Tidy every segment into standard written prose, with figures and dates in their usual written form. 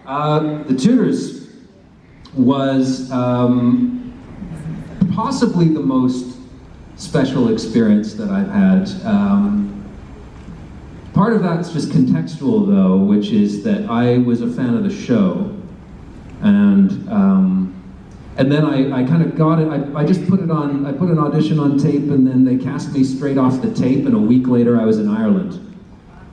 The Tudors was possibly the most special experience that I've had. Part of that's just contextual, though, which is that I was a fan of the show, and then I kind of got it. I just put it on. I put an audition on tape, and then they cast me straight off the tape. And a week later, I was in Ireland,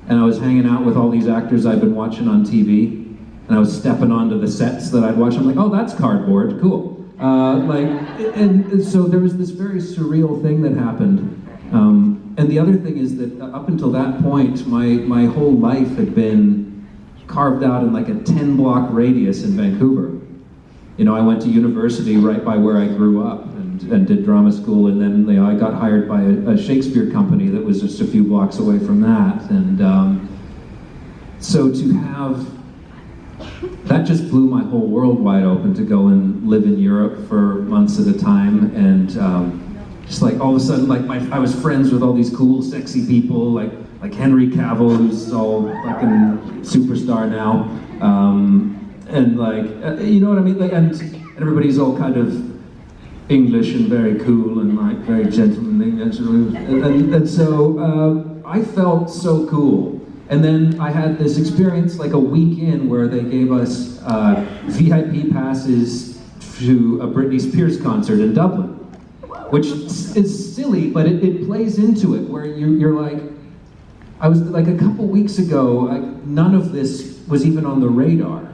and I was hanging out with all these actors I'd been watching on TV, and I was stepping onto the sets that I'd watched. I'm like, oh, that's cardboard, cool. And so there was this very surreal thing that happened. And the other thing is that up until that point, my whole life had been carved out in like a 10-block radius in Vancouver. You know, I went to university right by where I grew up and did drama school, and then I got hired by a Shakespeare company that was just a few blocks away from that. And so to have, that just blew my whole world wide open, to go and live in Europe for months at a time, and just like all of a sudden, like I was friends with all these cool, sexy people, like Henry Cavill, who's all fucking superstar now, and like you know what I mean, like, and everybody's all kind of English and very cool and like very gentlemanly, and so I felt so cool. And then I had this experience like a week in where they gave us VIP passes to a Britney Spears concert in Dublin, which is silly, but it plays into it, where you're like, I was like a couple weeks ago, none of this was even on the radar.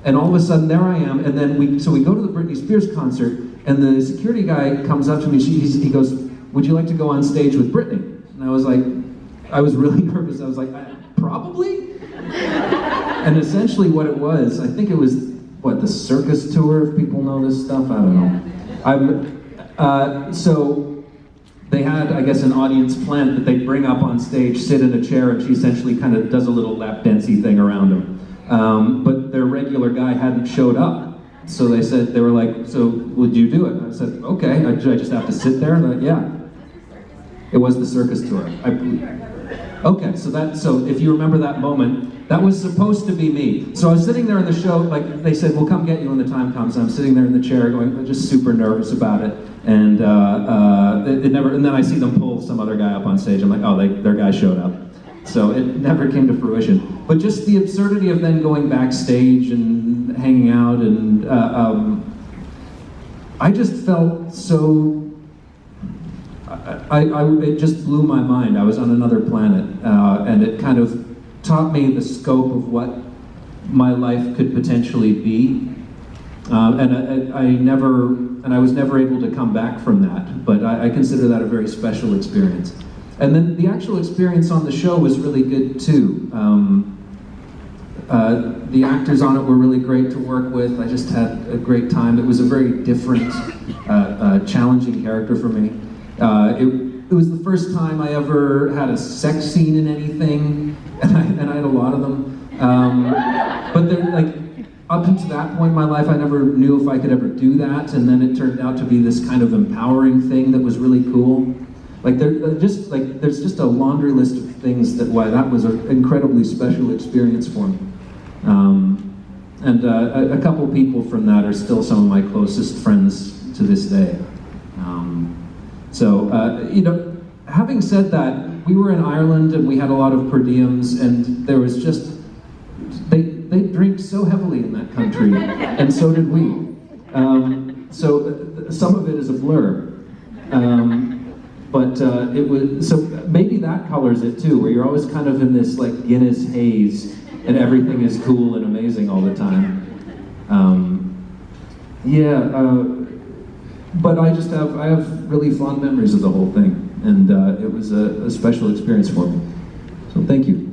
And all of a sudden there I am, and then we go to the Britney Spears concert, and the security guy comes up to me, he goes, would you like to go on stage with Britney? And I was like, I was really nervous, I was like, probably? And essentially what it was, I think it was, what, the circus tour, if people know this stuff? I don't know. So they had, I guess, an audience plant that they bring up on stage, sit in a chair, and she essentially kind of does a little lap dancey thing around him. But their regular guy hadn't showed up. So they were like, so would you do it? I said, okay, I just have to sit there? And they're like, yeah. It was the circus tour. Okay, so if you remember that moment, that was supposed to be me. So I was sitting there in the show, like they said, we'll come get you when the time comes. And I'm sitting there in the chair going, just super nervous about it. And and then I see them pull some other guy up on stage. I'm like, oh, their guy showed up. So it never came to fruition. But just the absurdity of then going backstage and hanging out, and I just felt so, it just blew my mind. I was on another planet, and it kind of taught me the scope of what my life could potentially be. And I was never able to come back from that, but I consider that a very special experience. And then the actual experience on the show was really good too. The actors on it were really great to work with. I just had a great time. It was a very different, challenging character for me. It was the first time I ever had a sex scene in anything, and I had a lot of them. But they're like, up until that point in my life, I never knew if I could ever do that, and then it turned out to be this kind of empowering thing that was really cool. Like there's just a laundry list of things why that was an incredibly special experience for me. And a couple people from that are still some of my closest friends to this day. You know, having said that, we were in Ireland and we had a lot of per diems, and there was just, they drink so heavily in that country, and so did we. So some of it is a blur. But it was, so maybe that colors it too, where you're always kind of in this like Guinness haze, and everything is cool and amazing all the time. But I have really fond memories of the whole thing, and it was a special experience for me. So thank you.